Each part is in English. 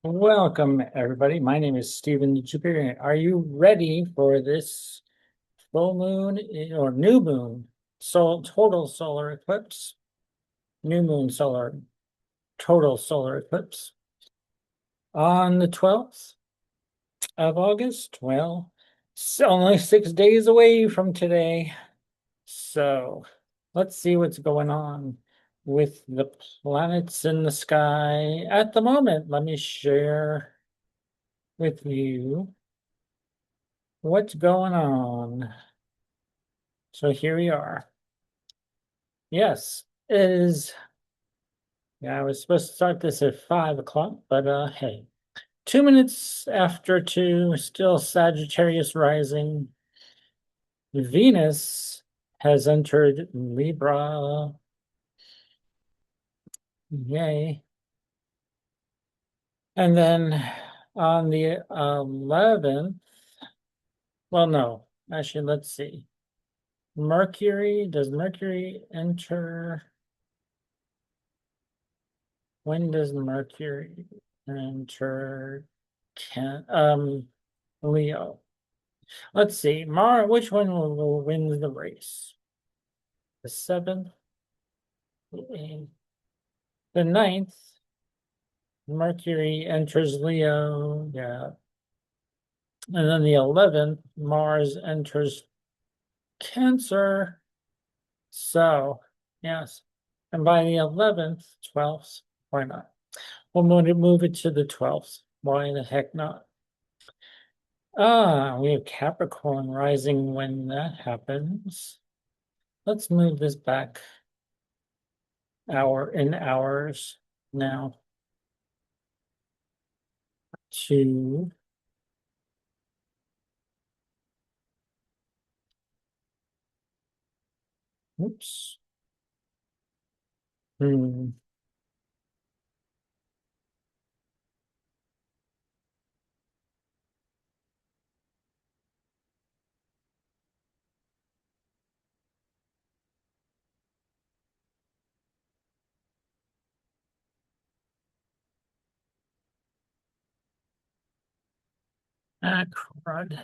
Welcome, everybody. My name is Stephen the Jupiter. Are you ready for this full moon or new moon, total solar eclipse? New moon solar total solar eclipse on the 12th of August. Well, it's only 6 days away from today. So let's see what's going on with the planets in the sky at the moment. Let me share with you what's going on. So here we are. Yes, it is. Yeah, I was supposed to start this at 5 o'clock, but hey, 2 minutes after two, still Sagittarius rising. Venus has entered Libra. Yay. And then on the 11th, well, no, actually, let's see. Does Mercury enter? When does Mercury enter can Leo? Let's see. Which one will win the race? The seventh, the eighth, the ninth. Mercury enters Leo. Yeah. And then the 11th, Mars enters Cancer. So, yes. And by the 11th, 12th, why not? We'll move it to the 12th. Why the heck not? We have Capricorn rising when that happens. Let's move this back in hours now to oops. Hmm. Crud.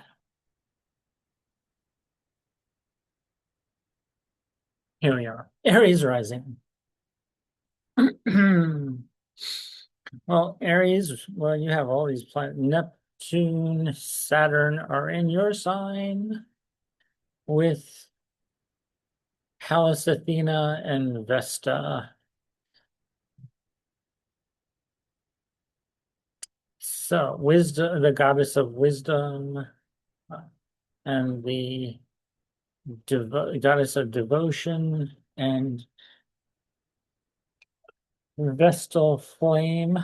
Here we are. Aries rising. Well, Aries, well, you have all these planets. Neptune, Saturn are in your sign with Pallas Athena and Vesta. So, wisdom, the goddess of wisdom, and the goddess of devotion, and Vestal flame,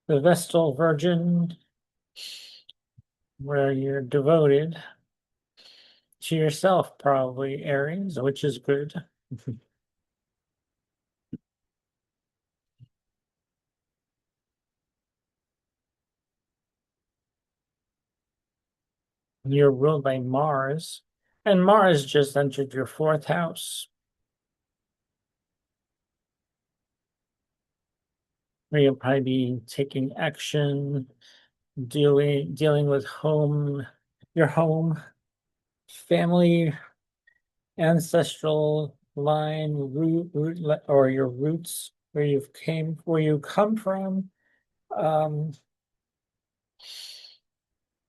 the Vestal Virgin, where you're devoted to yourself, probably, Aries, which is good. You're ruled by Mars, and Mars just entered your fourth house, where you'll probably be taking action, dealing with your home, family, ancestral line, or your roots, where you come from. Um,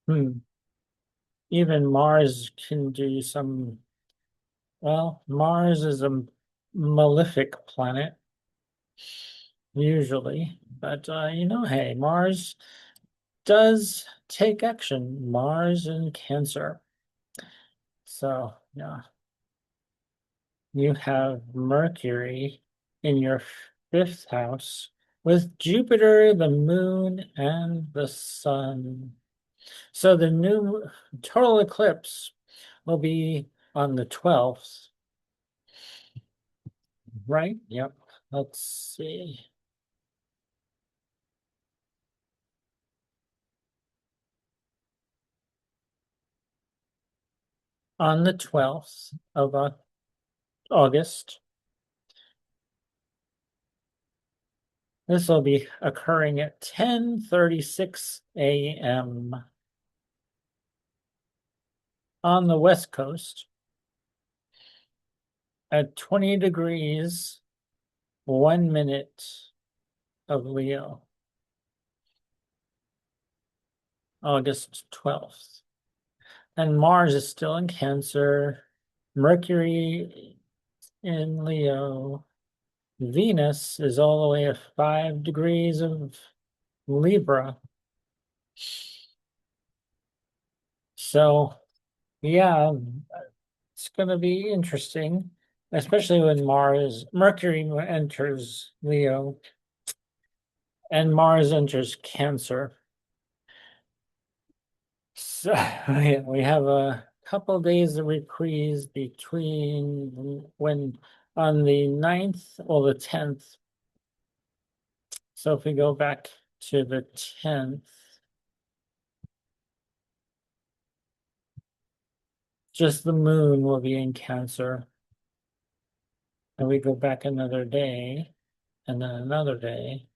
hmm. Even Mars can do some, well, Mars is a malefic planet, usually, but hey, Mars does take action. Mars and Cancer. So, yeah, you have Mercury in your fifth house with Jupiter, the moon, and the sun. So the new total eclipse will be on the 12th, right? Yep. Let's see. On the 12th of August. This will be occurring at 10:36 a.m. on the West Coast at 20 degrees, 1 minute of Leo, August 12th. And Mars is still in Cancer, Mercury in Leo, Venus is all the way at 5 degrees of Libra. So, yeah, it's going to be interesting, especially when Mercury enters Leo and Mars enters Cancer. So yeah, we have a couple days of reprise between when on the 9th or the 10th. So if we go back to the 10th, just the moon will be in Cancer. And we go back another day and then another day.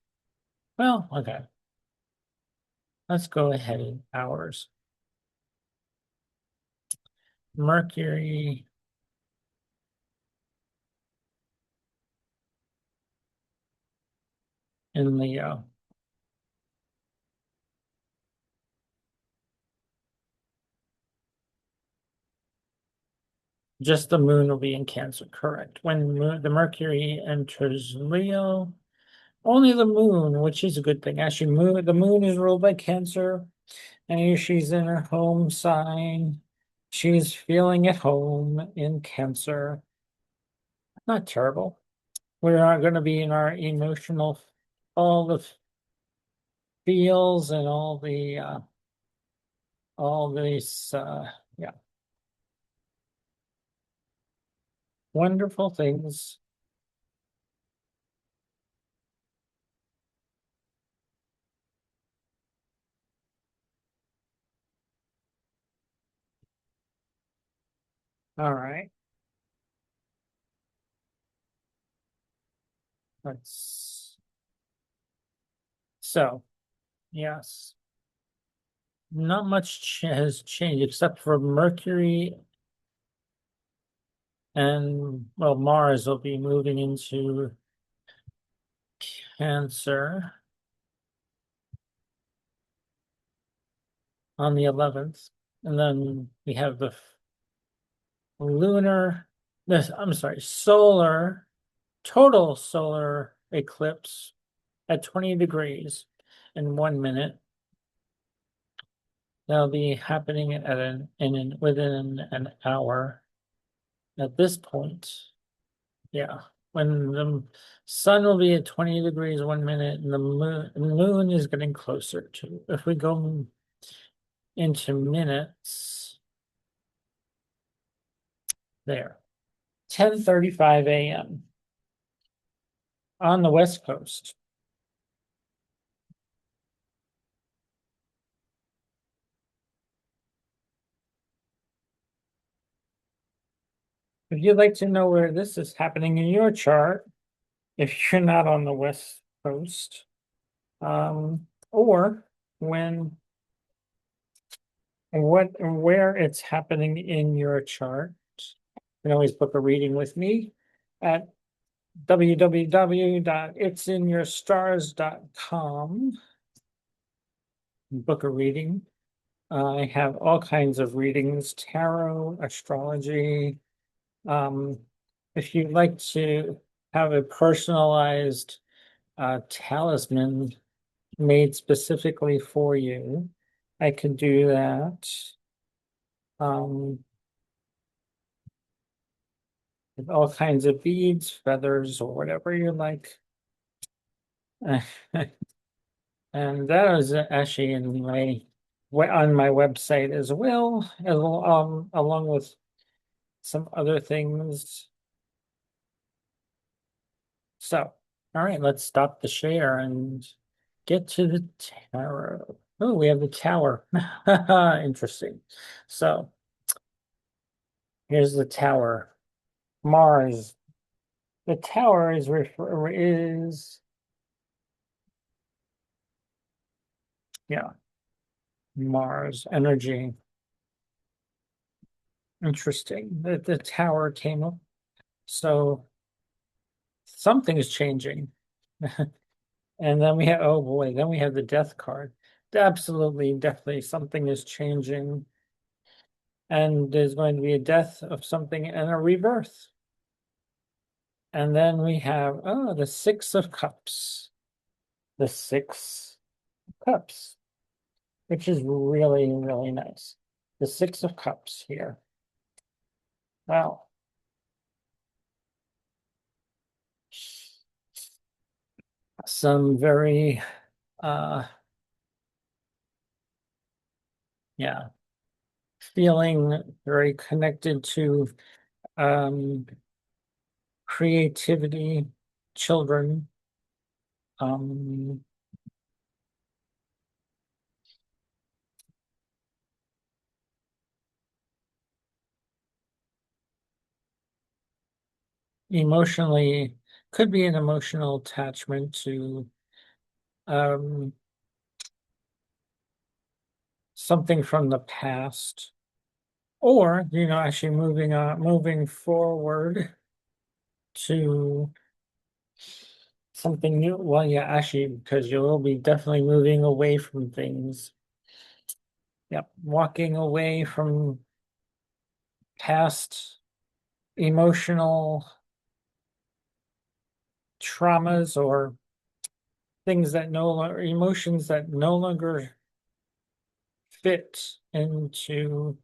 Well, okay. Let's go ahead in hours. Mercury in Leo. Just the moon will be in Cancer, correct. When the Mercury enters Leo, only the moon, which is a good thing. Actually, the moon is ruled by Cancer, and here she's in her home sign. She's feeling at home in Cancer. Not terrible. We're not going to be in our emotional, all the feels and all these, yeah, wonderful things. All right. Let's, so, yes, not much has changed except for Mercury and, well, Mars will be moving into Cancer on the 11th. And then we have the lunar, this, I'm sorry, total solar eclipse at 20 degrees in 1 minute. That'll be happening within an hour at this point. Yeah, when the sun will be at 20 degrees 1 minute, and the moon is getting closer to. If we go into minutes, there, 10:35 a.m. on the West Coast. If you'd like to know where this is happening in your chart, if you're not on the West Coast, or when where it's happening in your chart, you can always book a reading with me at www.itsinyourstars.com. Book a reading. I have all kinds of readings, tarot, astrology. If you'd like to have a personalized talisman made specifically for you, I can do that. With all kinds of beads, feathers, or whatever you like. And that is actually on my website as well, along with some other things. So, all right, let's stop the share and get to the tarot. Oh, we have the tower. Interesting. So here's the tower. Mars. The tower is Yeah, Mars energy. Interesting. The tower came up. So something is changing. And then we have, oh boy, then we have the death card. Absolutely, definitely something is changing. And there's going to be a death of something and a rebirth. And then we have, oh, the Six of Cups. The Six of Cups, which is really, really nice. The Six of Cups here. Wow. Some very, uh, yeah, feeling very connected to um, creativity, children, um, emotionally, could be an emotional attachment to um, something from the past, or actually moving forward to something new. Well, yeah, actually, because you will be definitely moving away from things. Yep, walking away from past emotional traumas or things that no longer, emotions that no longer fit into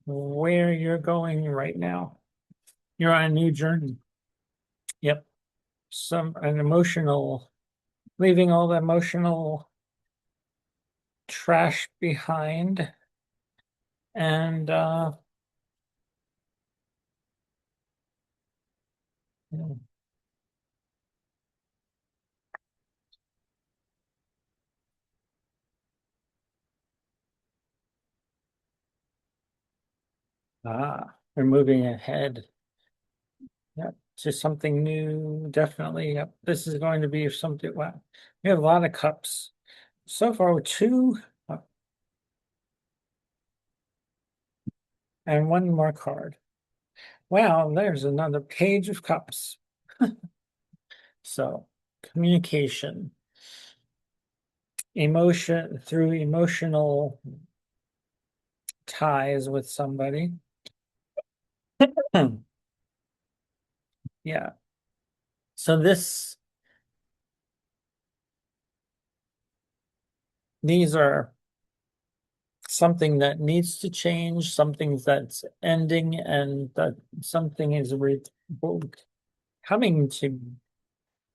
where you're going right now. You're on a new journey. Yep. An emotional, leaving all the emotional trash behind and we're moving ahead. Yep. To something new. Definitely. Yep. This is going to be something. Wow. We have a lot of cups. So far, with two and one more card. Wow, there's another page of cups. So, communication, emotion through emotional ties with somebody. Yeah. So these are something that needs to change, something that's ending, and that something is coming to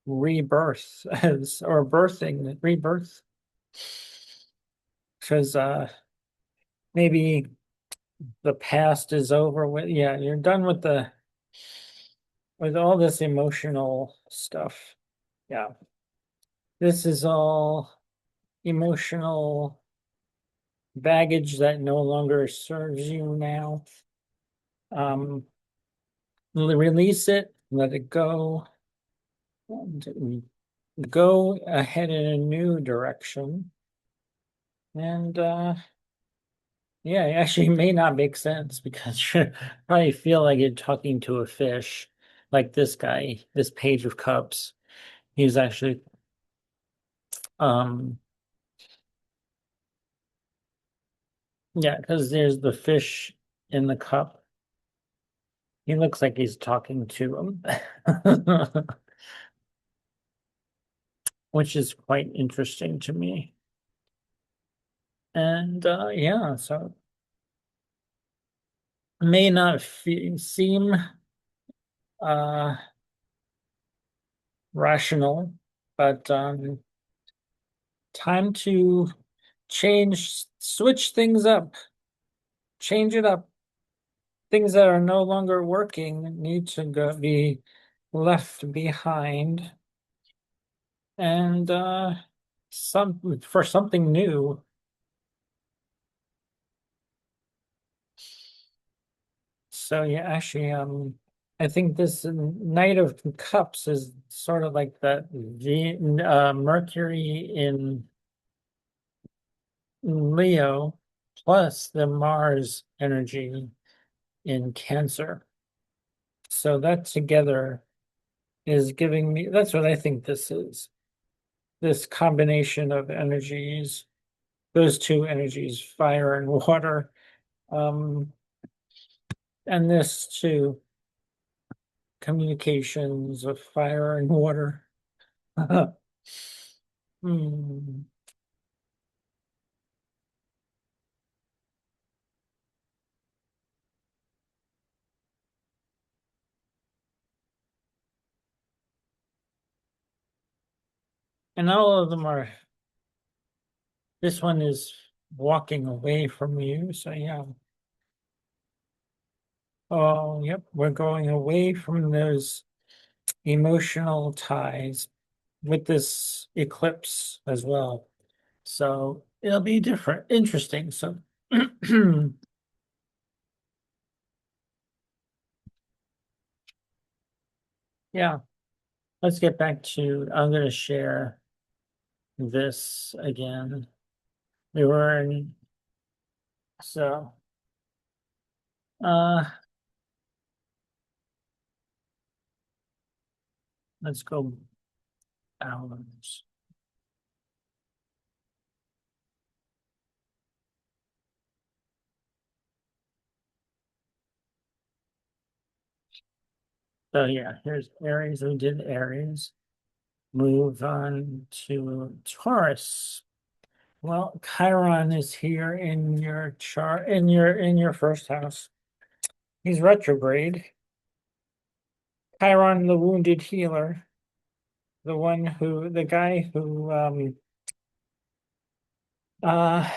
rebirth as or birthing rebirth. Because maybe the past is over with. Yeah, you're done with all this emotional stuff. Yeah. This is all emotional baggage that no longer serves you now. Um, Release it, let it go, and go ahead in a new direction. And yeah, it actually may not make sense because you probably feel like you're talking to a fish, like this guy, this page of cups. He's actually um yeah, because there's the fish in the cup. He looks like he's talking to him, which is quite interesting to me. And yeah, so may not seem uh rational, but time to switch things up, change it up. Things that are no longer working need to be left behind and for something new. So yeah, actually, I think this Knight of Cups is sort of like the Mercury in Leo plus the Mars energy in Cancer. So that together is giving me, that's what I think this is. This combination of energies, those two energies, fire and water, um, and this too, communications of fire and water. Hmm. And all of them are, this one is walking away from you. So yeah. Oh, yep. We're going away from those emotional ties with this eclipse as well. So it'll be different, interesting. So yeah, let's get back to, I'm going to share this again. We were in, so, uh, let's go hours. So yeah, here's Aries. We did Aries. Move on to Taurus. Well, Chiron is here in your chart, in your first house. He's retrograde. Chiron, the wounded healer, the guy who uh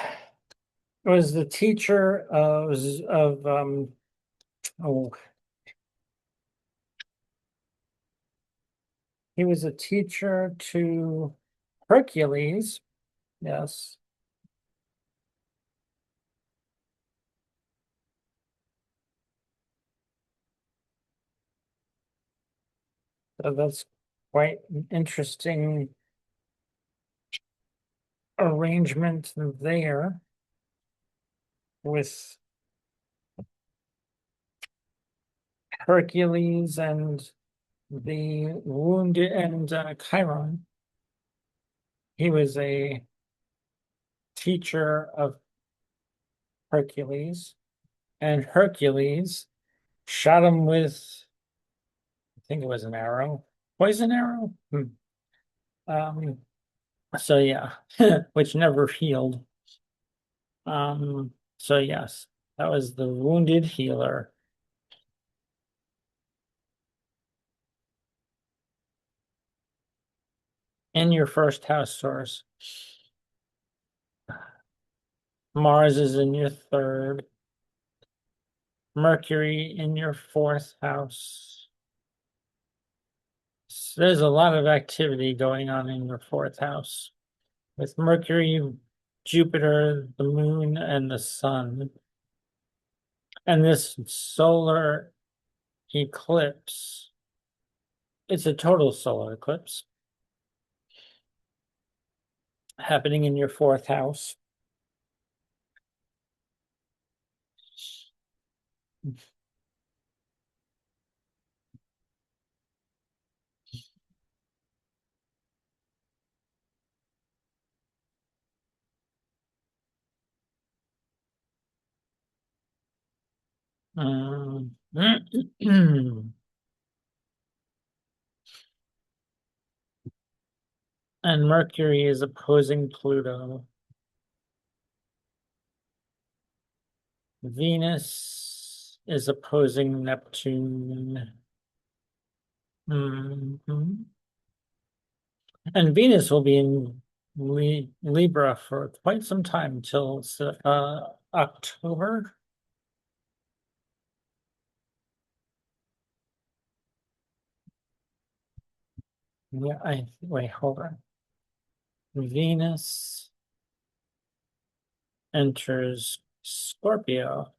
was the teacher of oh, he was a teacher to Hercules. Yes. So that's quite an interesting arrangement there with Hercules and the wounded and Chiron. He was a teacher of Hercules, and Hercules shot him with, I think it was an arrow, poison arrow. Um, so yeah, which never healed. So yes, that was the wounded healer in your first house source. Mars is in your third, Mercury in your fourth house. So there's a lot of activity going on in your fourth house with Mercury, Jupiter, the moon, and the sun. And this solar eclipse, it's a total solar eclipse happening in your fourth house. Um, and Mercury is opposing Pluto. Venus is opposing Neptune. Mhm. And Venus will be in Libra for quite some time till October. Yeah, I wait, hold on. Venus enters Scorpio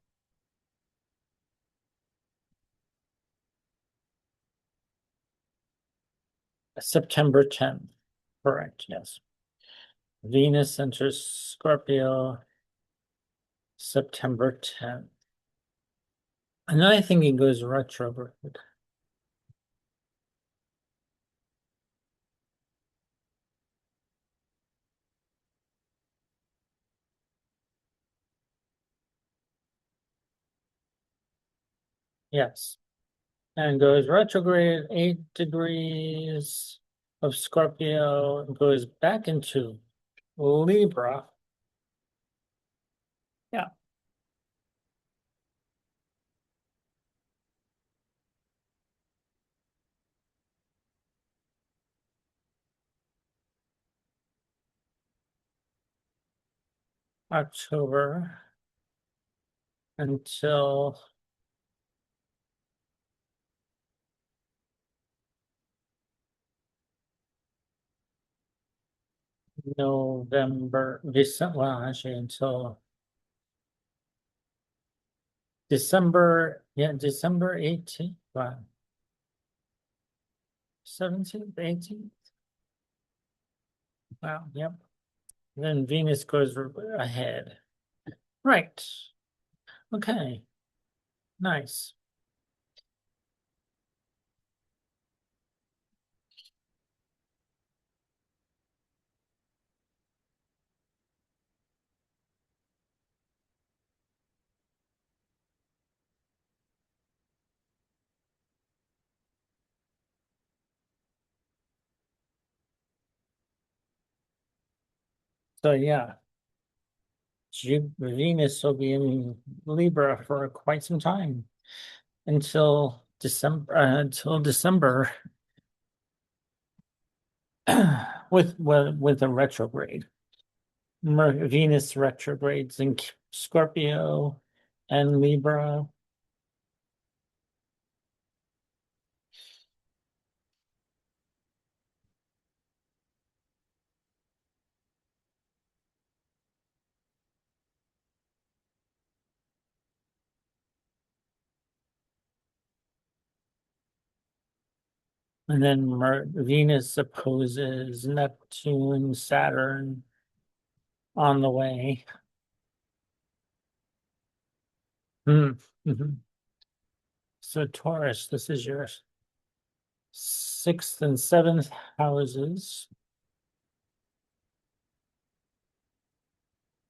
September 10th. Correct, yes. Venus enters Scorpio September 10th. And I think it goes retrograde. Yes. And goes retrograde 8 degrees of Scorpio and goes back into Libra. Yeah. October until November, December, well, actually until December, yeah, December 18th, wow, 17th, 18th. Wow, yep. Then Venus goes ahead. Right. Okay. Nice. So yeah, Venus will be in Libra for quite some time until December with a retrograde. Venus retrogrades in Scorpio and Libra. And then Venus opposes Neptune, Saturn on the way. Hmm. Mhm. So Taurus, this is your sixth and seventh houses.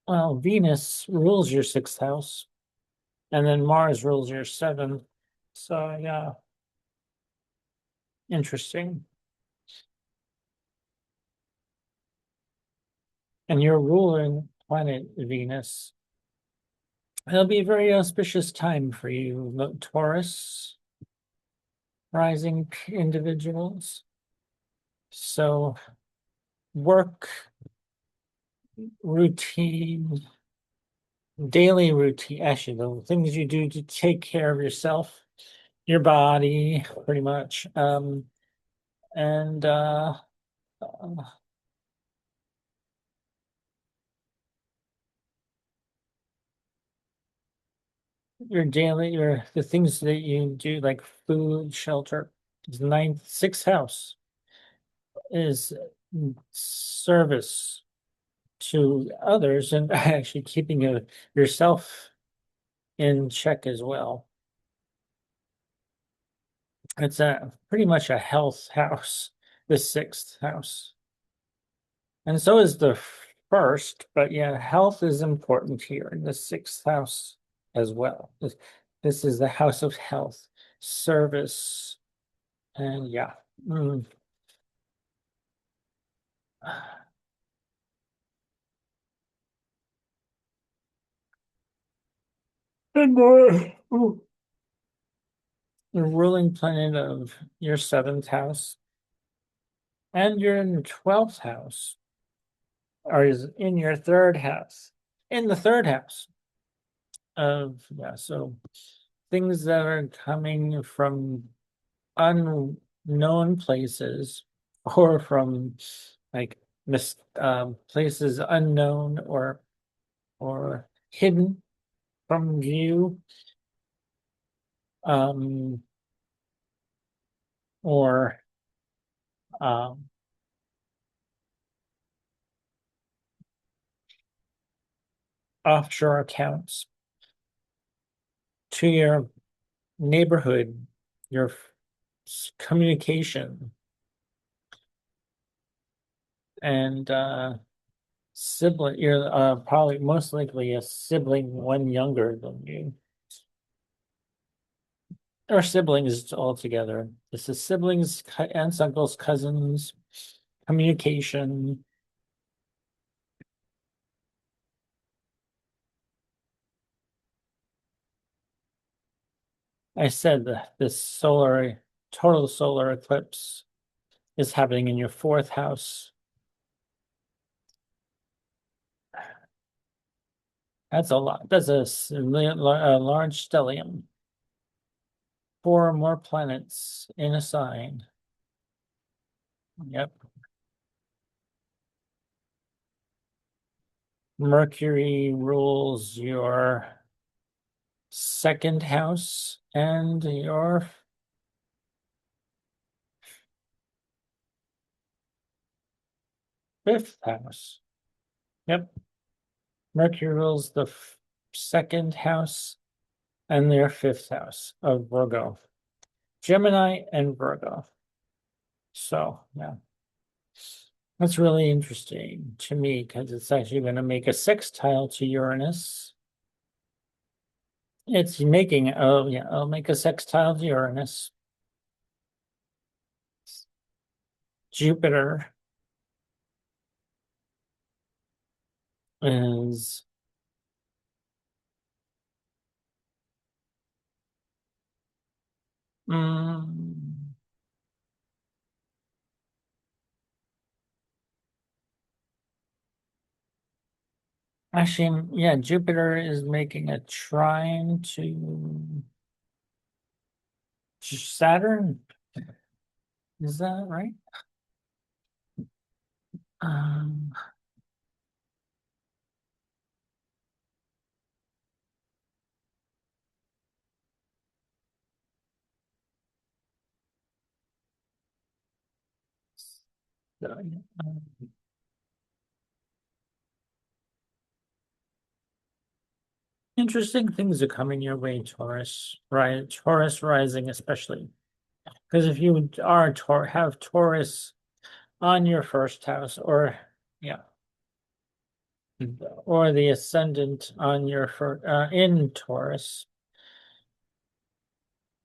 Well, Venus rules your sixth house, and then Mars rules your seventh. So yeah, interesting. And your ruling planet, Venus. It'll be a very auspicious time for you, Taurus rising individuals. So work routine, daily routine, actually the things you do to take care of yourself, your body, pretty much. And your daily, the things that you do, like food, shelter, is ninth, sixth house is service to others and actually keeping yourself in check as well. It's a pretty much a health house, the sixth house. And so is the first, but yeah, health is important here in the sixth house as well. This is the house of health, service, and yeah. Mm. And more. Ooh. The ruling planet of your seventh house and you're in your 12th house, or is in your third house. In the third house of, yeah, so things that are coming from unknown places or from like places unknown or hidden from view, um or um offshore accounts to your neighborhood, your communication, and sibling. You're probably most likely a sibling one younger than you, or siblings altogether. This is siblings, aunts, uncles, cousins, communication. I said that this total solar eclipse is happening in your fourth house. That's a lot. That's a large stellium. Four more planets in a sign. Yep. Mercury rules your second house and your fifth house. Yep. Mercury rules the second house and their fifth house of Virgo. Gemini and Virgo. So, yeah. That's really interesting to me because it's actually going to make a sextile to Uranus. It's making, oh yeah, I'll make a sextile to Uranus. Jupiter is mm, actually, yeah, Jupiter is making a trine to Saturn. Is that right? Um, so, interesting things are coming your way, Taurus, right? Taurus rising, especially because if you are have Taurus on your first house, or yeah, or the ascendant on your in Taurus,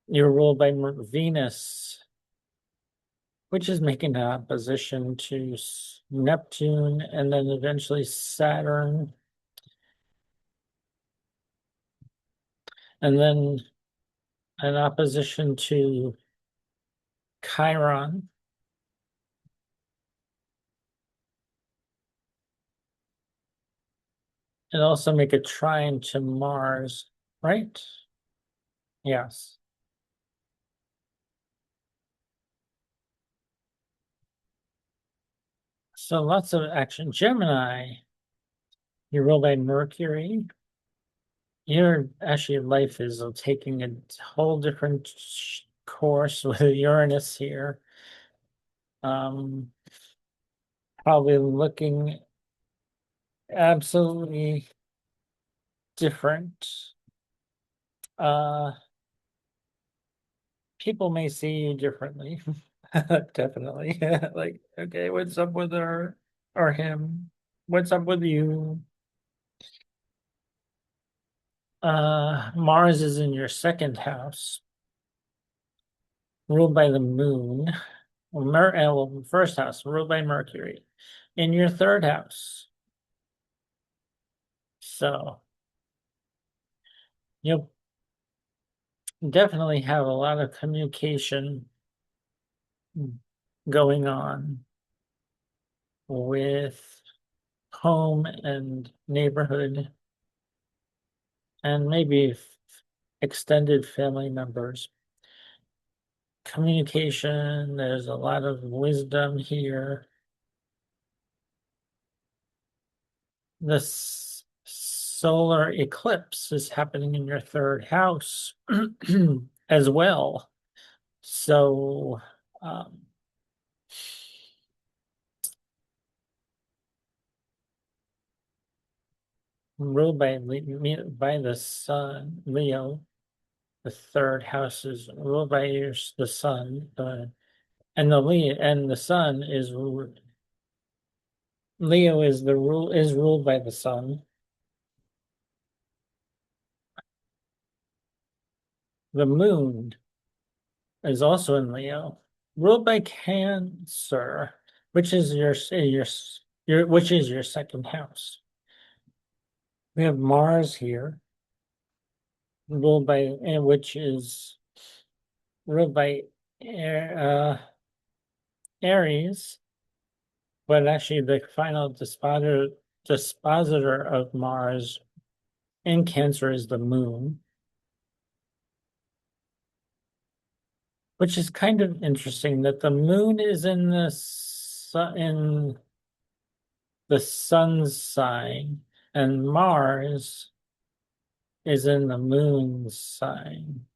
you're ruled by Venus, which is making an opposition to Neptune and then eventually Saturn, and then an opposition to Chiron, and also make a trine to Mars, right? Yes. So lots of action. Gemini, you're ruled by Mercury. Your actually life is taking a whole different course with Uranus here. Um, Probably looking absolutely different. Uh, People may see you differently. Definitely. Like, okay, what's up with her or him? What's up with you? Mars is in your second house, ruled by the moon. First house, ruled by Mercury. In your third house. So you'll definitely have a lot of communication going on with home and neighborhood and maybe extended family members. Communication, there's a lot of wisdom here. This solar eclipse is happening in your third house as well. So, um, ruled by by the sun, Leo. The third house is ruled by the sun, and the sun is Leo is ruled by the sun. The moon is also in Leo, ruled by Cancer, which is which is your second house. We have Mars here, ruled by which is ruled by Aries, but actually the final dispositor of Mars in Cancer is the moon, which is kind of interesting that the moon is in in the sun's sign, and Mars is in the moon's sign.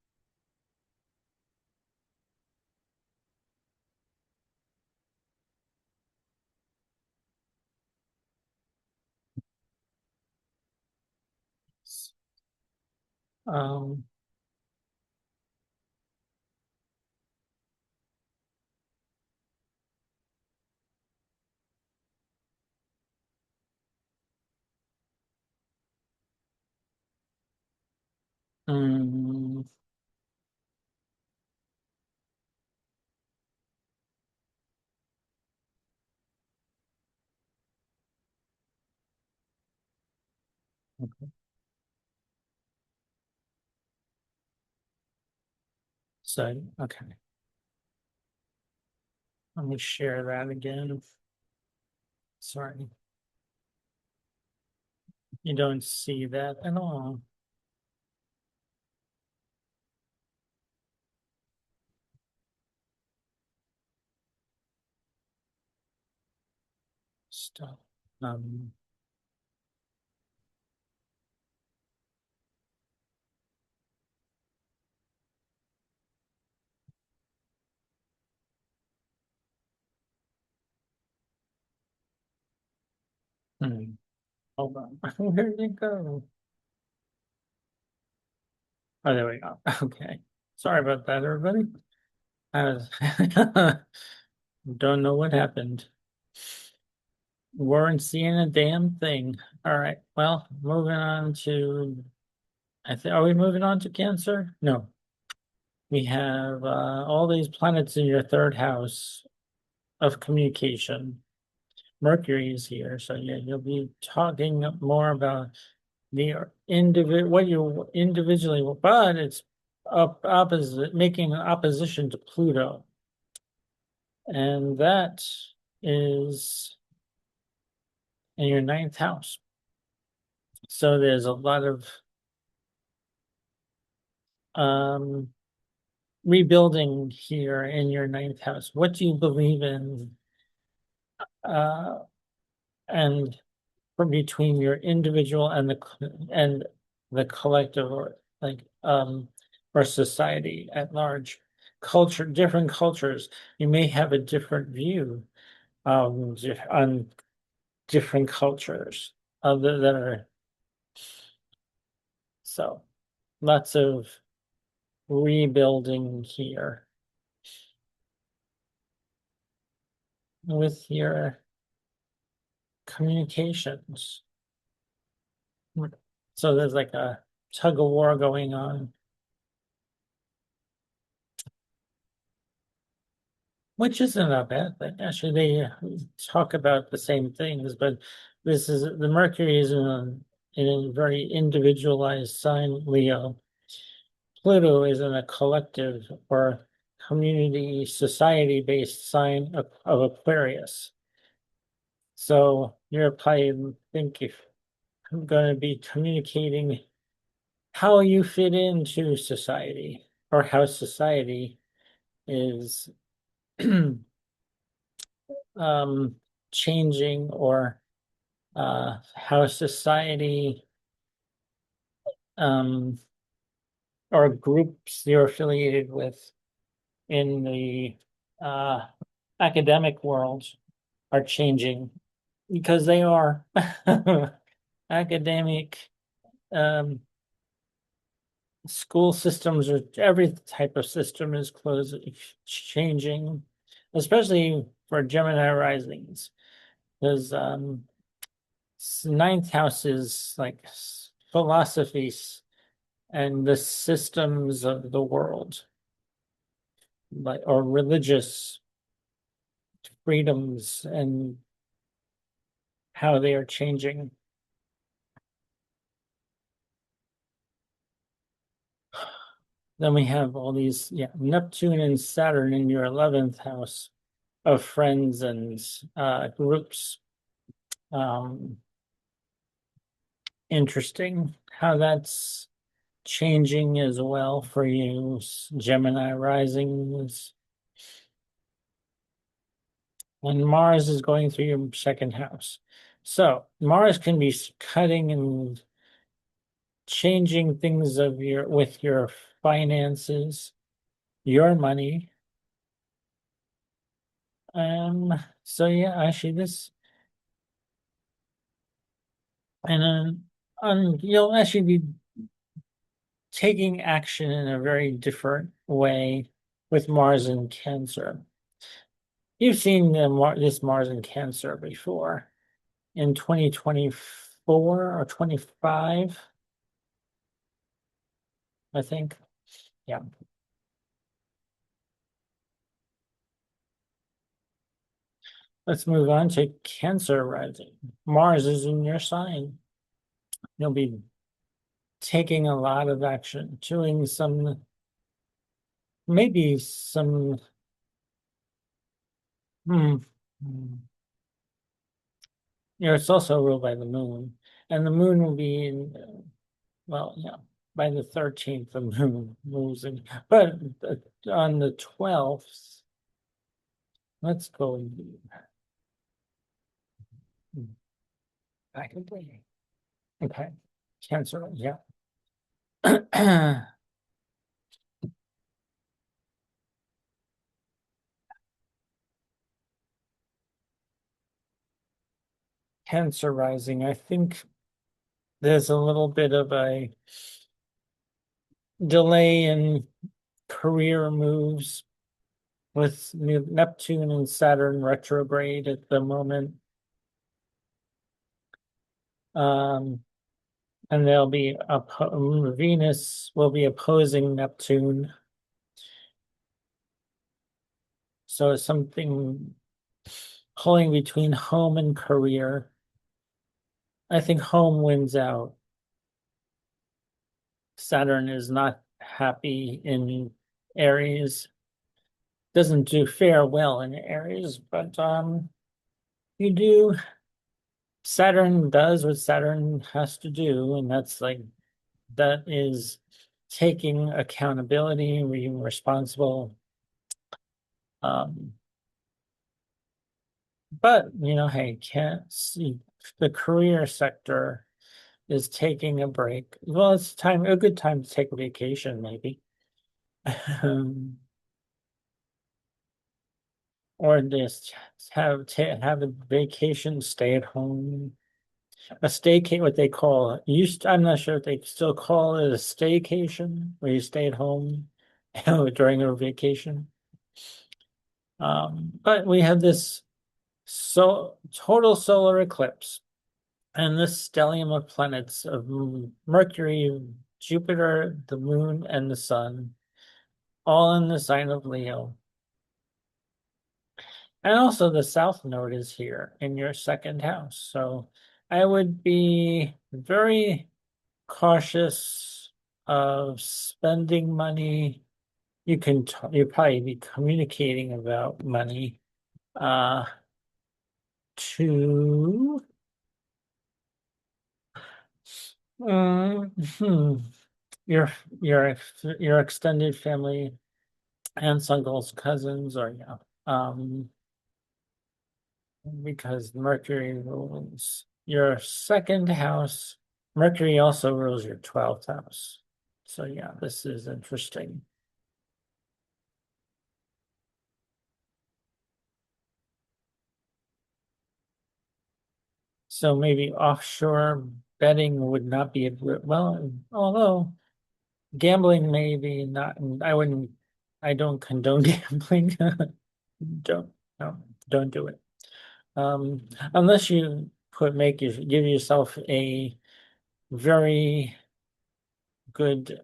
Um, mm, so, okay, let me share that again. Sorry, you don't see that at all. Stop. Um, hmm, hold on. Where did it go? Oh, there we go. Okay. Sorry about that, everybody. I was don't know what happened. Weren't seeing a damn thing. All right. Well, moving on to I think are we moving on to Cancer? No. We have all these planets in your third house of communication. Mercury is here, so yeah, you'll be talking more about the what you individually, but it's opposite, making an opposition to Pluto, and that is in your ninth house. So there's a lot of um, rebuilding here in your ninth house. What do you believe in? Uh, and from between your individual and the collective, or like or society at large. Different cultures, you may have a different view on different cultures other that are so lots of rebuilding here with your communications. So there's like a tug of war going on, which isn't a bad thing. Actually, they talk about the same things, but this is the Mercury is in a very individualized sign, Leo. Pluto is in a collective or community, society-based sign of Aquarius. So you're probably think if I'm going to be communicating how you fit into society or how society is um, changing, or how society um, or groups you're affiliated with in the uh, academic world are changing, because they are. academic, um, school systems, or every type of system is changing, especially for Gemini risings, because ninth house is like philosophies and the systems of the world, like or religious freedoms and how they are changing. Then we have all these, yeah, Neptune and Saturn in your 11th house of friends and groups. Um, Interesting how that's changing as well for you, Gemini risings. And Mars is going through your second house. So Mars can be cutting and changing things of your with your finances, your money. So yeah, actually this and you'll actually be taking action in a very different way with Mars in Cancer. You've seen this Mars in Cancer before in 2024 or 25, I think. Yeah. Let's move on to Cancer rising. Mars is in your sign. You'll be taking a lot of action, doing some, maybe some, hmm, hmm. It's also ruled by the moon, and the moon will be in, well, yeah, by the 13th, the moon moves in, but on the 12th, let's go back away. Okay, Cancer, yeah. Cancer rising, I think there's a little bit of a delay in career moves with Neptune and Saturn retrograde at the moment. Um, and they'll be Venus will be opposing Neptune. So it's something pulling between home and career. I think home wins out. Saturn is not happy in Aries, doesn't do fare well in Aries, but you do Saturn does what Saturn has to do, and that's like that is taking accountability, being responsible. Um, but hey, can't see the career sector is taking a break. Well, it's a good time to take a vacation, maybe. Or just have a vacation, stay at home, a staycation, what they call it. I'm not sure if they still call it a staycation, where you stay at home during a vacation. But we have this total solar eclipse, and this stellium of planets of Mercury, Jupiter, the Moon, and the Sun, all in the sign of Leo. And also the South Node is here in your second house. So I would be very cautious of spending money. You probably be communicating about money uh to hmm, your your extended family, aunts, uncles, cousins, or yeah. Because Mercury rules your second house. Mercury also rules your 12th house. So yeah, this is interesting. So maybe offshore betting would not be well, although gambling maybe not. I wouldn't. I don't condone gambling. Don't no, don't do it. Unless you give yourself a very good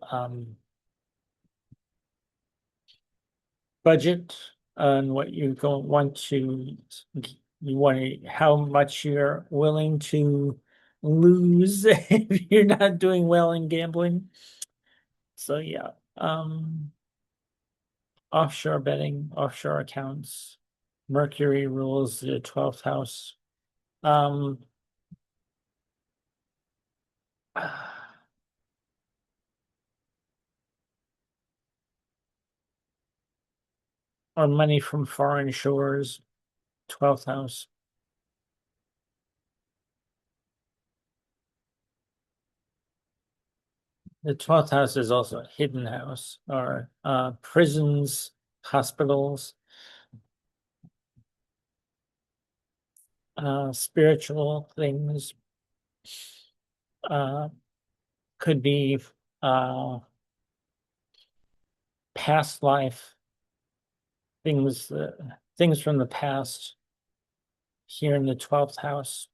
budget on what you go want to you want to how much you're willing to lose if you're not doing well in gambling. So yeah, offshore betting, offshore accounts, Mercury rules the 12th house. Um, or money from foreign shores, 12th house. The 12th house is also a hidden house, or prisons, hospitals, spiritual things, uh, could be uh, past life, things, things from the past here in the 12th house.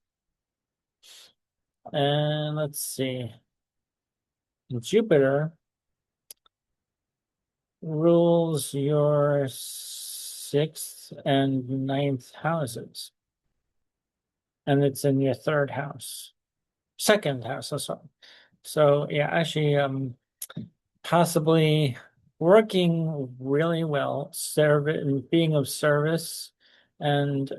And let's see, Jupiter rules your sixth and ninth houses, and it's in your third house, second house. So yeah, actually, possibly working really well, and being of service, and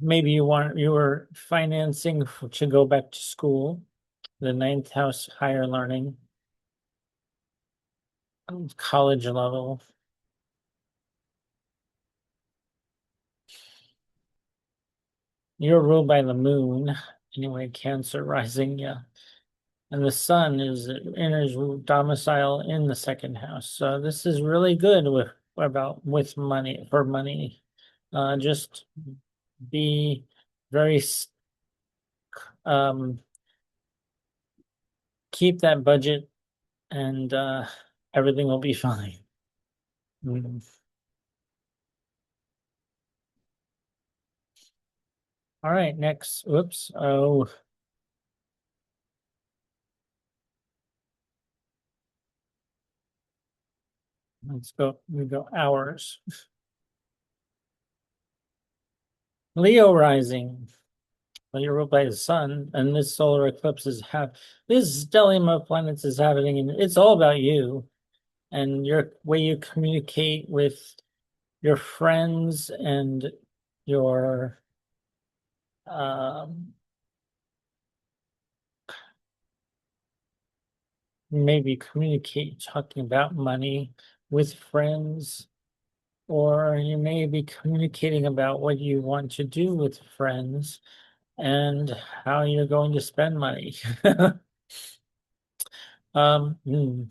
maybe you were financing to go back to school, the ninth house, higher learning, college level. You're ruled by the moon, anyway, Cancer rising, yeah. And the sun is in his domicile in the second house. So this is really good with money for money. Just be very um keep that budget, and everything will be fine. Mm. All right, next. Oops. Oh, let's go. We go hours. Leo rising. Well, you're ruled by the sun, and this solar eclipse this stellium of planets is happening, and it's all about you and your way you communicate with your friends and your um, maybe communicate talking about money with friends, or you may be communicating about what you want to do with friends and how you're going to spend money. um, hmm,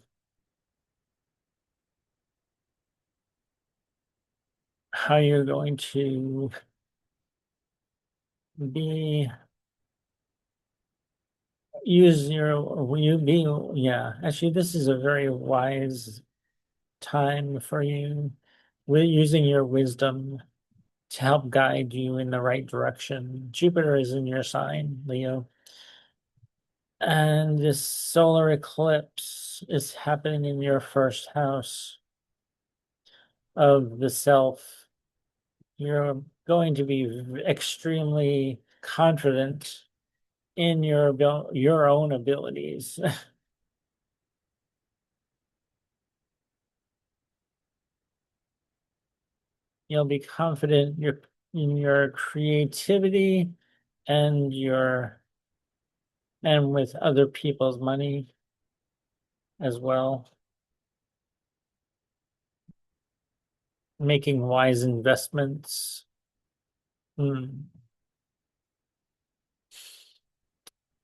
how you're going to be use your will you be yeah, actually this is a very wise time for you with using your wisdom to help guide you in the right direction. Jupiter is in your sign, Leo, and this solar eclipse is happening in your first house of the self. You're going to be extremely confident in your own abilities. You'll be confident in your creativity and your and with other people's money as well, making wise investments. Hmm.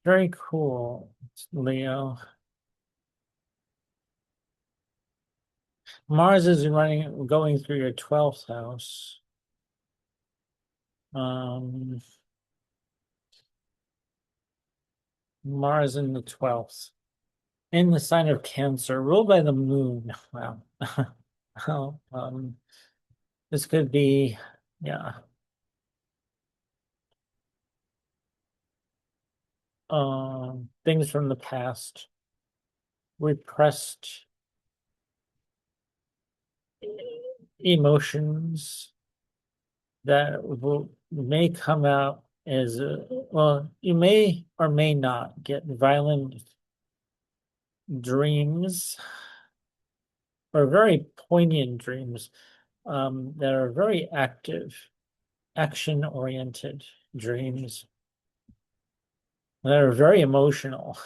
Very cool, Leo. Mars is going through your 12th house. Um, Mars in the 12th. In the sign of Cancer, ruled by the moon. Wow. Oh, this could be, yeah. Things from the past, repressed emotions that may come out as well, you may or may not get violent dreams or very poignant dreams that are very active, action oriented dreams that are very emotional.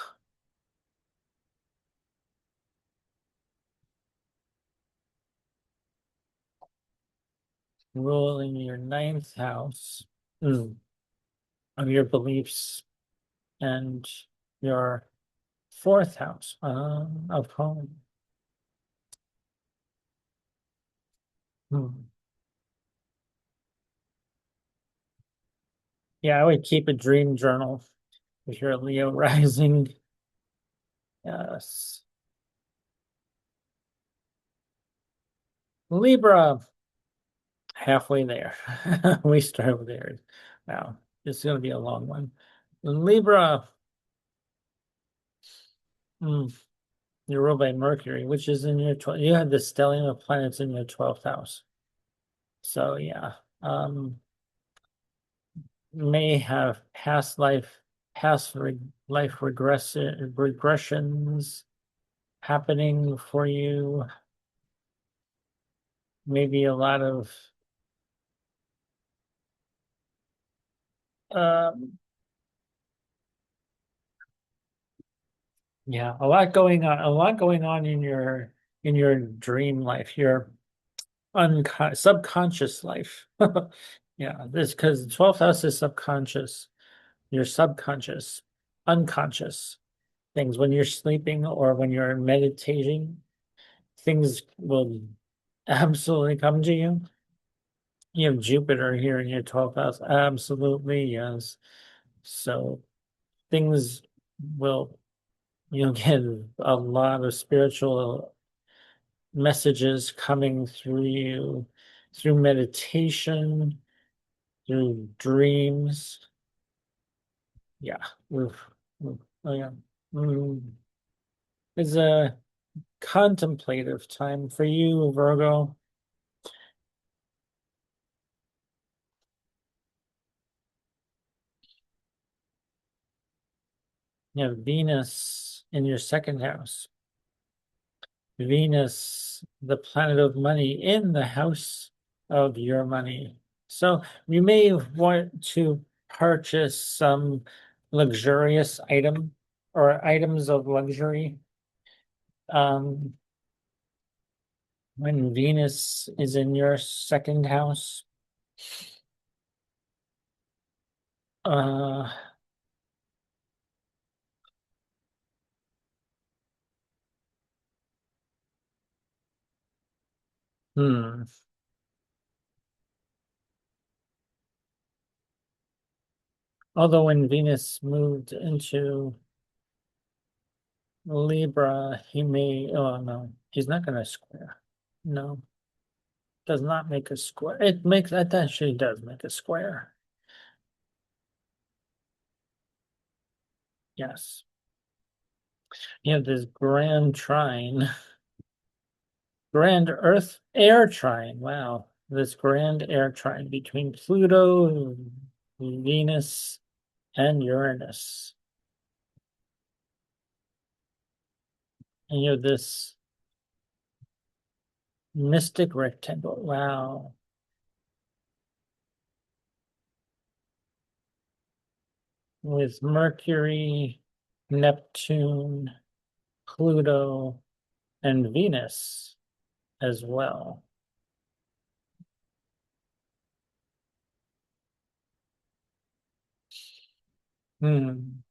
Ruling your ninth house of your beliefs and your fourth house of home. Hmm. Yeah, I would keep a dream journal if you're a Leo rising. Yes. Libra, halfway there. We start with Aries. Wow, it's going to be a long one. Libra, mm, you're ruled by Mercury, which is in your 12th. You have the stellium of planets in your 12th house. So, yeah, may have past life regressions happening for you. Maybe a lot of um, yeah, a lot going on in your dream life, your subconscious life. Yeah, this because the 12th house is subconscious, your subconscious, unconscious things when you're sleeping or when you're meditating, things will absolutely come to you. You have Jupiter here in your 12th house. Absolutely, yes. So things will, you'll get a lot of spiritual messages coming through you through meditation, through dreams. Yeah. Oh, yeah. Mm. It's a contemplative time for you, Virgo. You have Venus in your second house. Venus, the planet of money, in the house of your money. So you may want to purchase some luxurious item or items of luxury. Um, when Venus is in your second house, uh, hmm. Although when Venus moved into Libra, he may, oh no, he's not going to square. No, does not make a square. It makes, that actually does make a square. Yes. You have this grand trine, grand Earth air trine. Wow. This grand air trine between Pluto, Venus, and Uranus. And you have this mystic rectangle. Wow. With Mercury, Neptune, Pluto, and Venus as well. Hmm.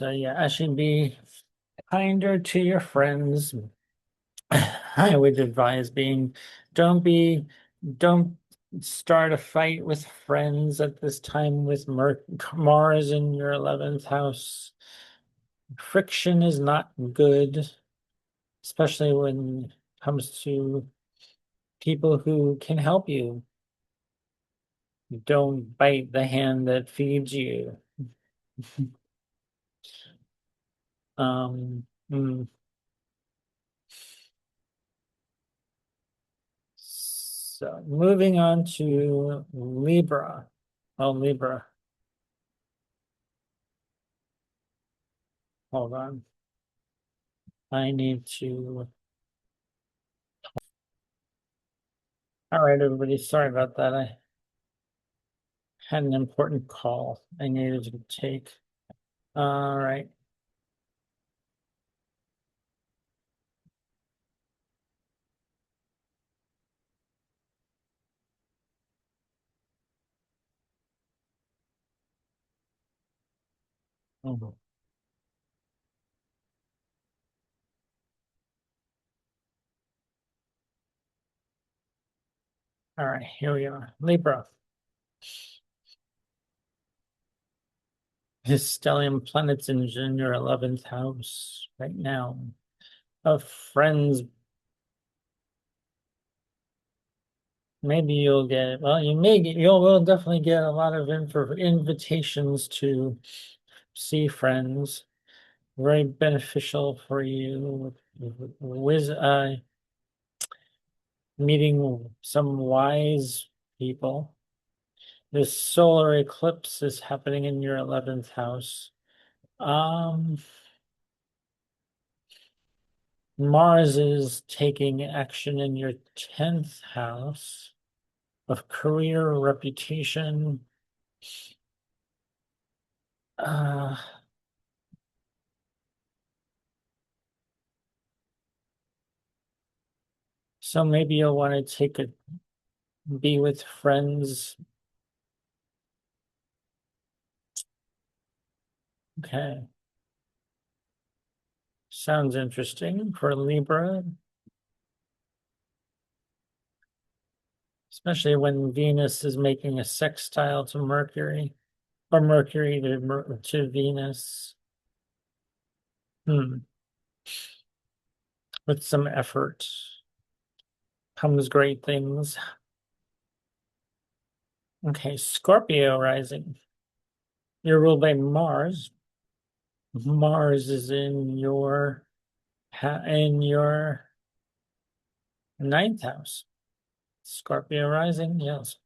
So yeah, I should be kinder to your friends. I would advise don't be, don't start a fight with friends at this time with Mars in your 11th house. Friction is not good, especially when it comes to people who can help you. Don't bite the hand that feeds you. Hmm. So moving on to Libra. Oh, Libra. Hold on. I need to. All right, everybody. Sorry about that. I had an important call I needed to take. All right. Mhm. All right, here we are. Libra. His stellium planets in your 11th house right now. Of friends, maybe you'll get, well, will definitely get a lot of invitations to see friends. Very beneficial for you with meeting some wise people. This solar eclipse is happening in your 11th house. Um, Mars is taking action in your 10th house of career, reputation. Uh, so maybe you'll want to be with friends. Okay. Sounds interesting for Libra, especially when Venus is making a sextile to Mercury or Mercury to Venus. Hmm. With some effort comes great things. Okay, Scorpio rising. You're ruled by Mars. Mars is in your ninth house. Scorpio rising, yes.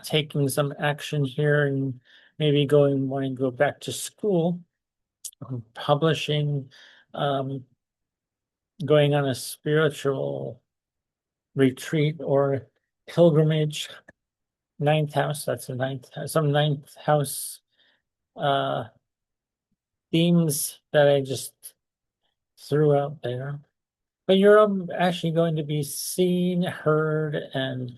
Taking some action here and maybe wanting to go back to school, publishing, um, going on a spiritual retreat or pilgrimage. Ninth house, that's a some ninth house uh themes that I just threw out there. But you're actually going to be seen, heard, and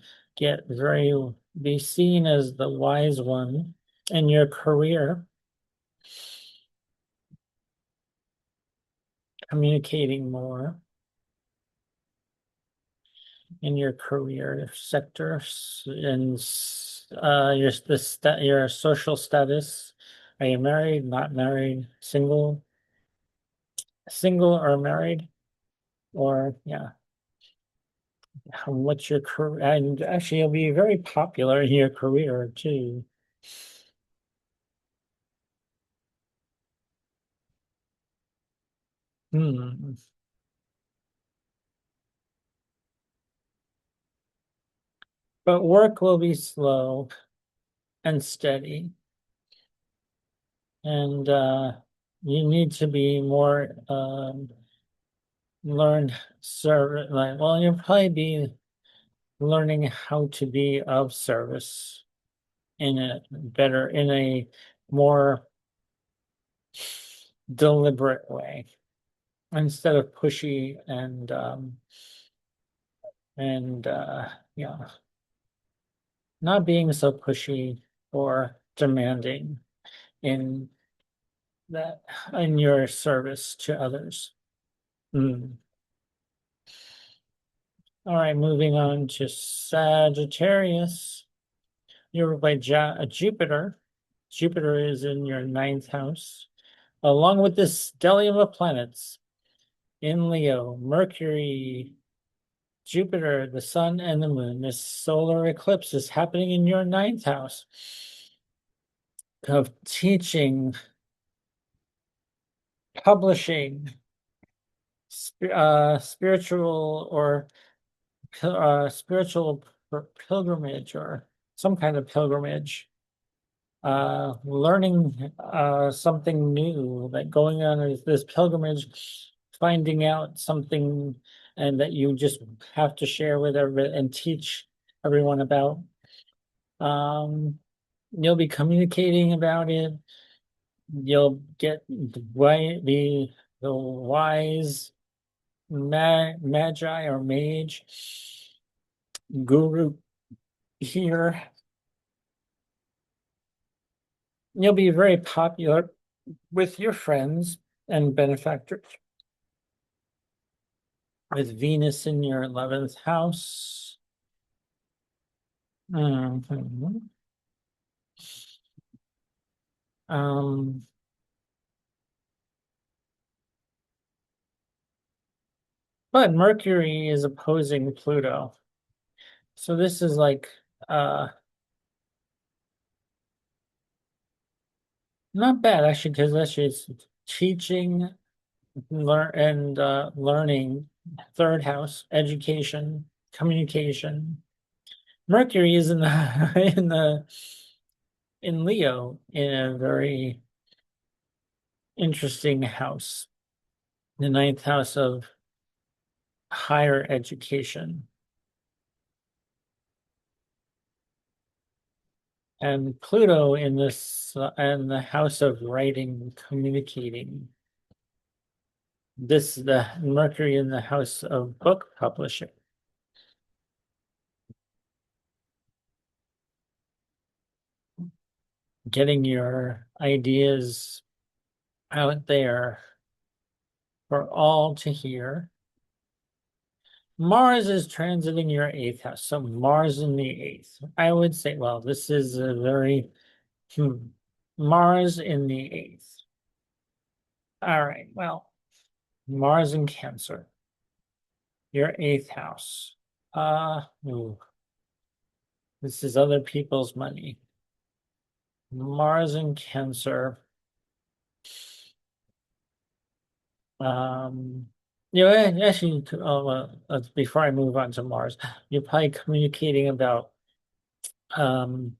be seen as the wise one in your career, communicating more in your career sector and your social status. Are you married, not married, single or married? Or yeah, what's your career? And actually, you'll be very popular in your career too. Hmm. But work will be slow and steady, and you need to be more learn serve like well, you'll probably be learning how to be of service in a more deliberate way instead of pushy and yeah, not being so pushy or demanding in that in your service to others. Mm. All right, moving on to Sagittarius. You're ruled by Jupiter. Jupiter is in your ninth house, along with this stellium of planets in Leo, Mercury, Jupiter, the sun, and the moon. This solar eclipse is happening in your ninth house of teaching, publishing, spiritual or spiritual pilgrimage or some kind of pilgrimage, learning something new, like going on this pilgrimage, finding out something and that you just have to share with everybody and teach everyone about. You'll be communicating about it. You'll get the wise magi or mage guru here. You'll be very popular with your friends and benefactors. With Venus in your 11th house. Mhm. Um, but Mercury is opposing Pluto. So this is like not bad actually, because actually it's teaching learning, third house, education, communication. Mercury is in the in Leo in a very interesting house, the ninth house of higher education. And Pluto in this and the house of writing, communicating. This the Mercury in the house of book publishing. Getting your ideas out there for all to hear. Mars is transiting your eighth house. So Mars in the eighth. I would say, well, this is a very Mars in the eighth. All right, well, Mars in Cancer, your eighth house. Ooh, this is other people's money. Mars in Cancer. Um, actually, before I move on to Mars, you're probably communicating about um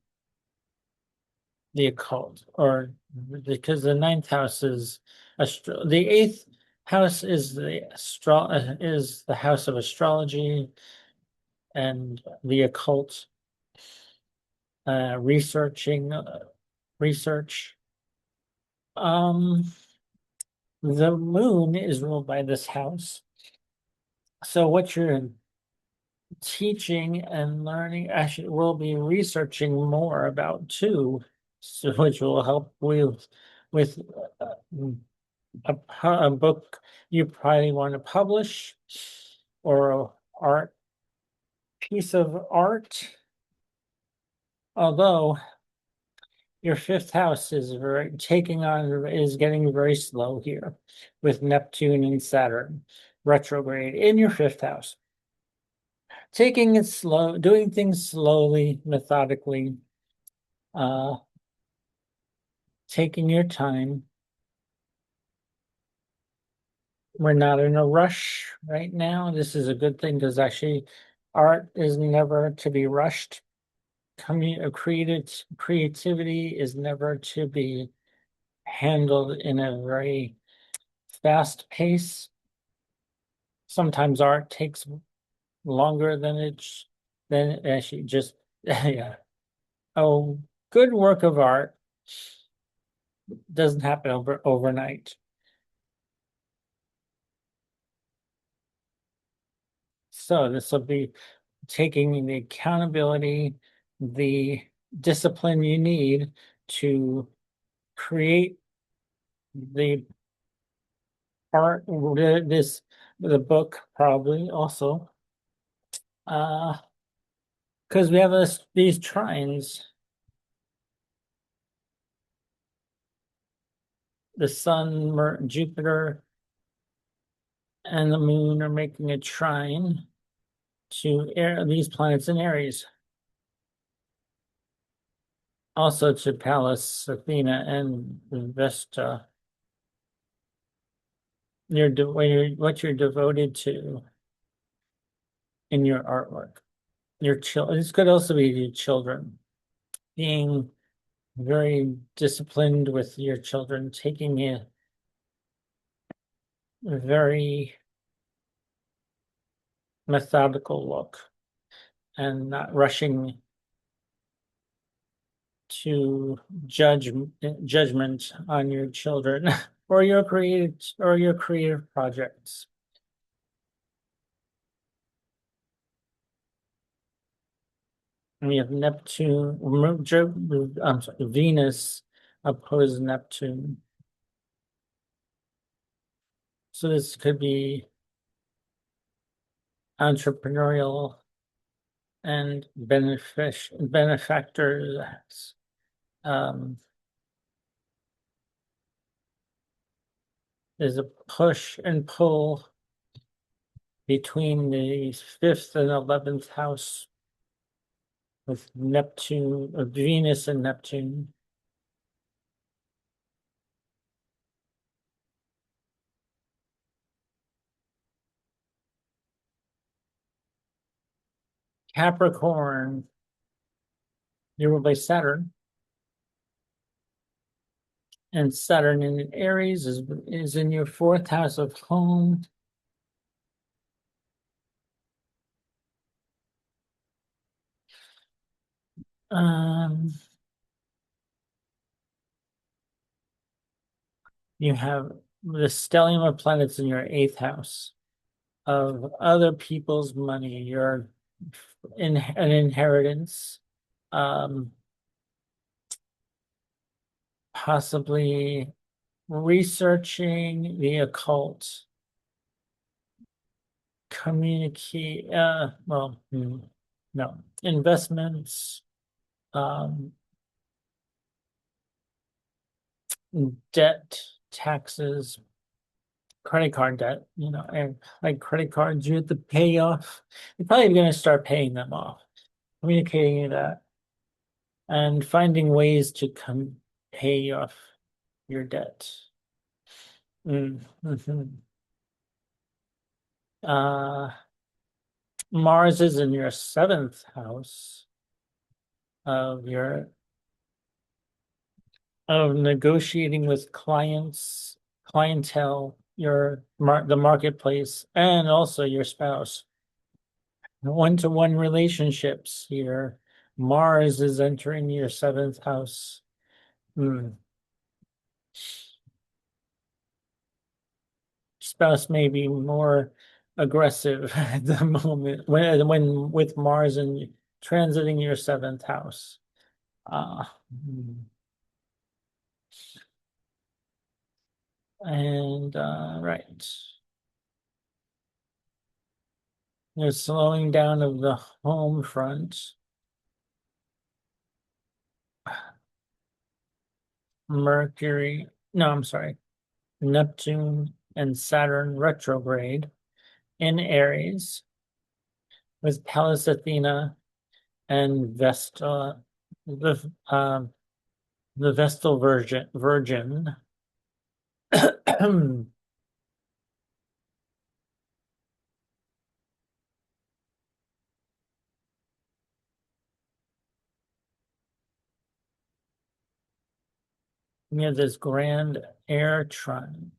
the occult, or because the ninth house is the eighth house is the house of astrology and the occult, researching research. Um, the moon is ruled by this house. So what you're teaching and learning actually will be researching more about too, so which will help with a book you probably want to publish or a art piece of art. Although your fifth house is getting very slow here with Neptune and Saturn retrograde in your fifth house. Taking it slow, doing things slowly, methodically, uh, taking your time. We're not in a rush right now. This is a good thing because actually art is never to be rushed. Creativity is never to be handled in a very fast pace. Sometimes art takes longer than it actually just yeah. Oh, good work of art doesn't happen overnight. So this will be taking the accountability, the discipline you need to create the part, the book probably also, uh, because we have these trines. The sun, Jupiter, and the moon are making a trine to these planets in Aries. Also to Pallas, Athena, and Vesta. What you're devoted to in your artwork. Your children. This could also be your children. Being very disciplined with your children, taking a very methodical look and not rushing to judgment on your children or your creative projects. And we have Neptune, I'm sorry, Venus opposed Neptune. So this could be entrepreneurial and benefactors. Um, there's a push and pull between the fifth and 11th house with Neptune, Venus and Neptune. Capricorn, you ruled by Saturn, and Saturn in Aries is in your fourth house of home. Um, you have the stellium of planets in your eighth house of other people's money, your in an inheritance, um, possibly researching the occult, communicate, no, investments, um, debt, taxes, credit card debt, and like credit cards, you have to pay off. You're probably going to start paying them off, communicating that, and finding ways to pay off your debt. Mhm. Uh, Mars is in your seventh house of your of negotiating with clientele, the marketplace, and also your spouse. One-to-one relationships here. Mars is entering your seventh house. Hmm. Spouse may be more aggressive at the moment when with Mars and transiting your seventh house. Hmm. And right. There's slowing down of the home front. Mercury, no, I'm sorry, Neptune and Saturn retrograde in Aries with Pallas Athena and the um, the Vestal Virgin. We have this grand air trine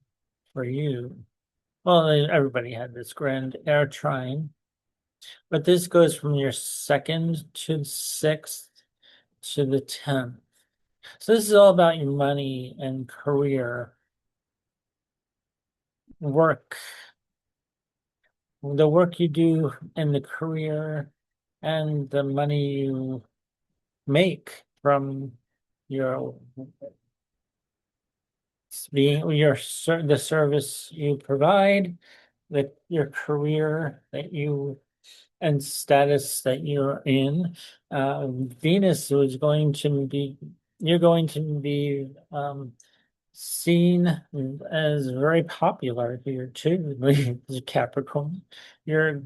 for you. Well, everybody had this grand air trine, but this goes from your second to sixth to the 10th. So this is all about your money and career, work, the work you do in the career and the money you make from your being the service you provide, your career that you and status that you're in. Venus was going to be you're going to be seen as very popular here too, Capricorn. Your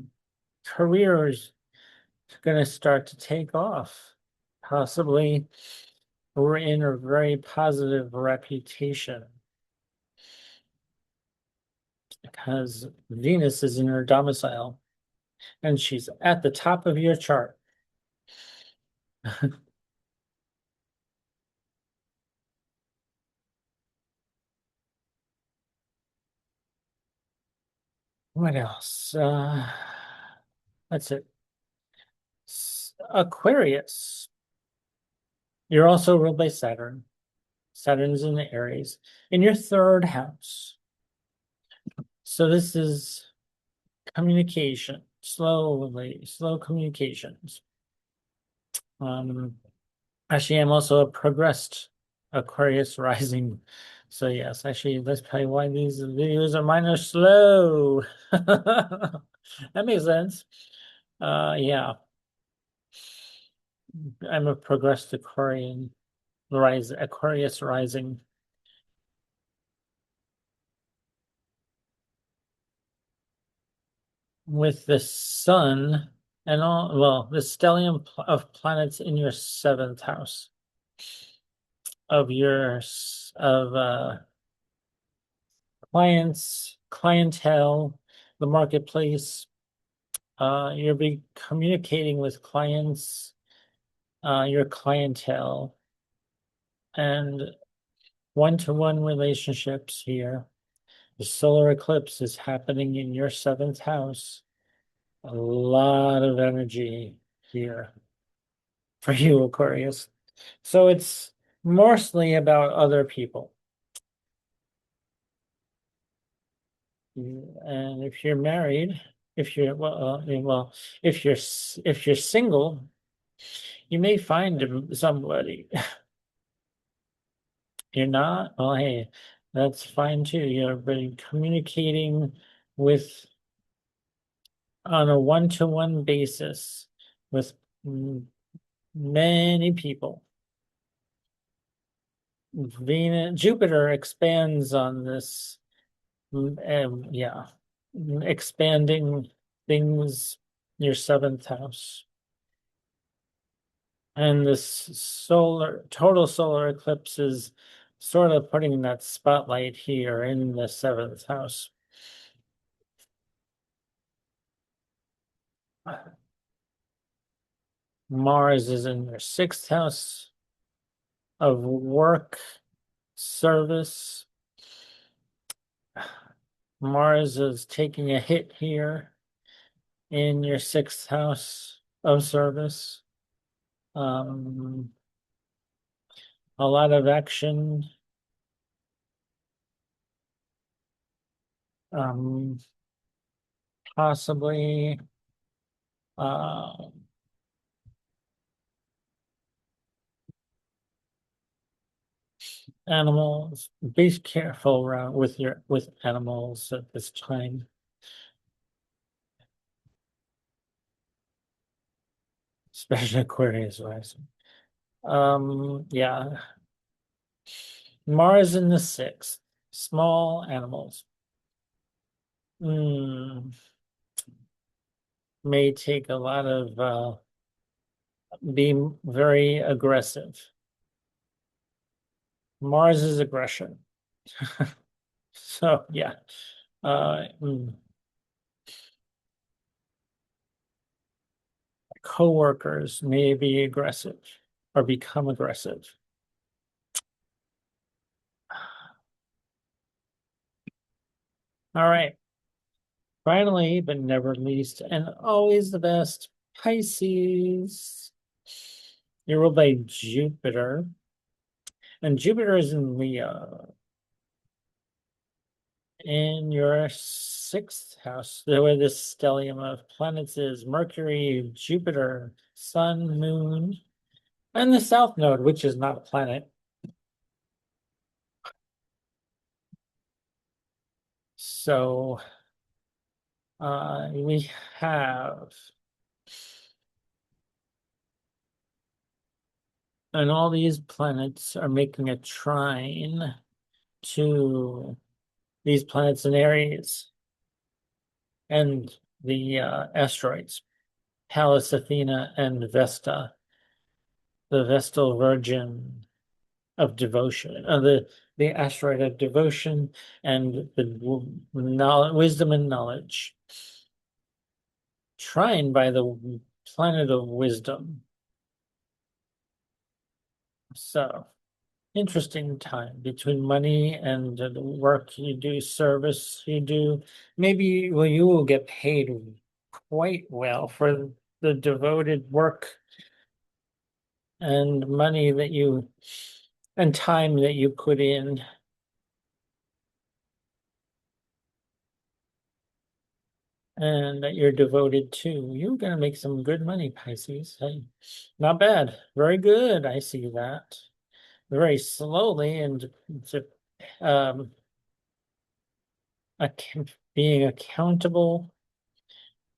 career is going to start to take off, possibly we're in a very positive reputation because Venus is in her domicile and she's at the top of your chart. What else? That's it. Aquarius. You're also ruled by Saturn. Saturn's in the Aries in your third house. So this is communication, slow communications. Um, Actually, I'm also a progressed Aquarius rising. So yes, actually, that's probably why these videos of mine are slow. That makes sense. Yeah, I'm a progressed Aquarius rising. With the sun and all, well, the stellium of planets in your seventh house of clients, clientele, the marketplace. You'll be communicating with clients, your clientele, and one-to-one relationships here. The solar eclipse is happening in your seventh house. A lot of energy here for you, Aquarius. So it's mostly about other people. And if you're married, if you're if you're single, you may find somebody. You're not? Well, hey, that's fine too. You're been communicating with on a one-to-one basis with many people. Jupiter expands on this. Yeah, expanding things, your seventh house. And this total solar eclipse is sort of putting that spotlight here in the seventh house. Mars is in your sixth house of work, service. Mars is taking a hit here in your sixth house of service. A lot of action. Possibly uh, animals. Be careful around with animals at this time, especially Aquarius rising. Yeah. Mars in the sixth. Small animals. May take a lot of be very aggressive. Mars is aggression. So yeah. Uh, mm, Co-workers may be aggressive or become aggressive. All right. Finally, but never least, and always the best, Pisces. You're ruled by Jupiter, and Jupiter is in Leo. In your sixth house, where the stellium of planets is Mercury, Jupiter, Sun, Moon, and the South Node, which is not a planet. So we have, and all these planets are making a trine to these planets in Aries and the asteroids, Pallas Athena and Vesta, the Vestal Virgin of devotion, the asteroid of devotion and the knowledge, wisdom and knowledge, trine by the planet of wisdom. So interesting time between money and the work you do, service you do. Maybe well, you will get paid quite well for the devoted work and money that you and time that you put in. And that you're devoted to. You're going to make some good money, Pisces. Hey, not bad. Very good. I see that. Very slowly and um, being accountable,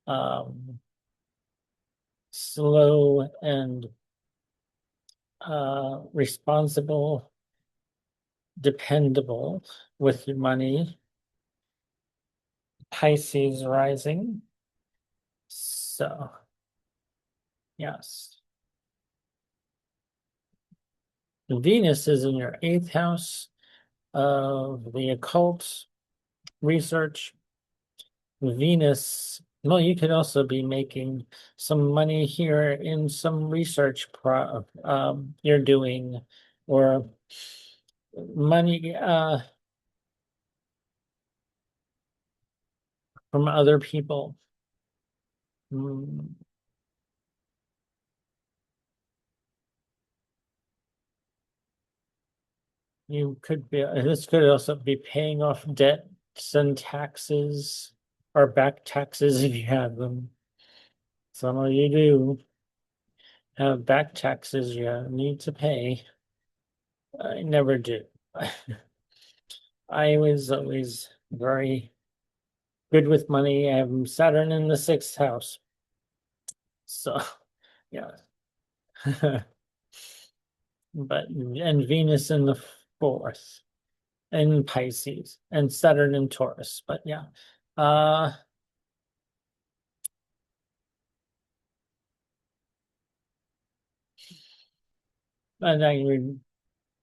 um, slow and responsible, dependable with your money. Pisces rising. So, yes. Venus is in your eighth house of the occult research. Venus, well, you could also be making some money here in some research you're doing, or money from other people. Mm, You could be, this could also be paying off debts and taxes, or back taxes if you have them. Some of you do have back taxes you need to pay. I never do. I was always very good with money. I have Saturn in the sixth house. So, yeah. But, and Venus in the fourth, and Pisces, and Saturn in Taurus. But yeah. Uh, and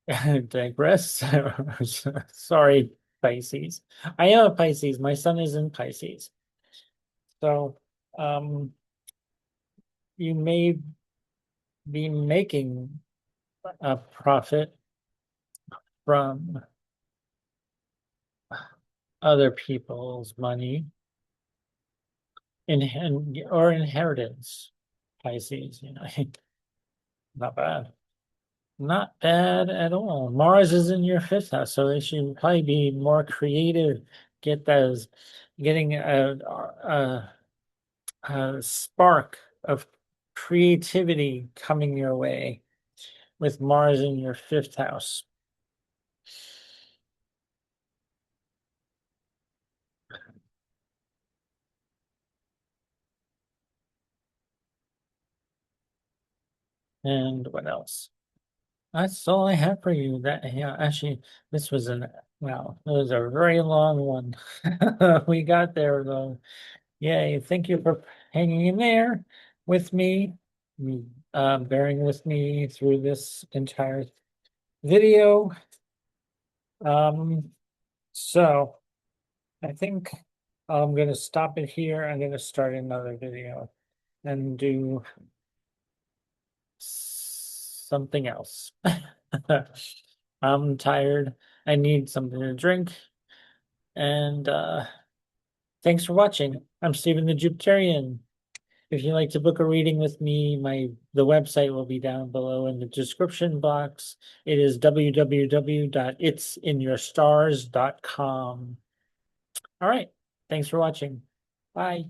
I digress. Sorry, Pisces. I am a Pisces. My sun is in Pisces. So, um, you may be making a profit from other people's money or inheritance. Pisces, not bad. Not bad at all. Mars is in your fifth house, so they should probably be more creative. Getting a spark of creativity coming your way with Mars in your fifth house. And what else? That's all I have for you. That yeah, actually, this was wow, it was a very long one. We got there though. Yay! Thank you for hanging in there with me, bearing with me through this entire video. Um, so I think I'm gonna stop it here. I'm gonna start another video and do something else. I'm tired. I need something to drink. And thanks for watching. I'm Stephen the Jupiterian. If you'd like to book a reading with me, the website will be down below in the description box. It is www.itsinyourstars.com. All right. Thanks for watching. Bye.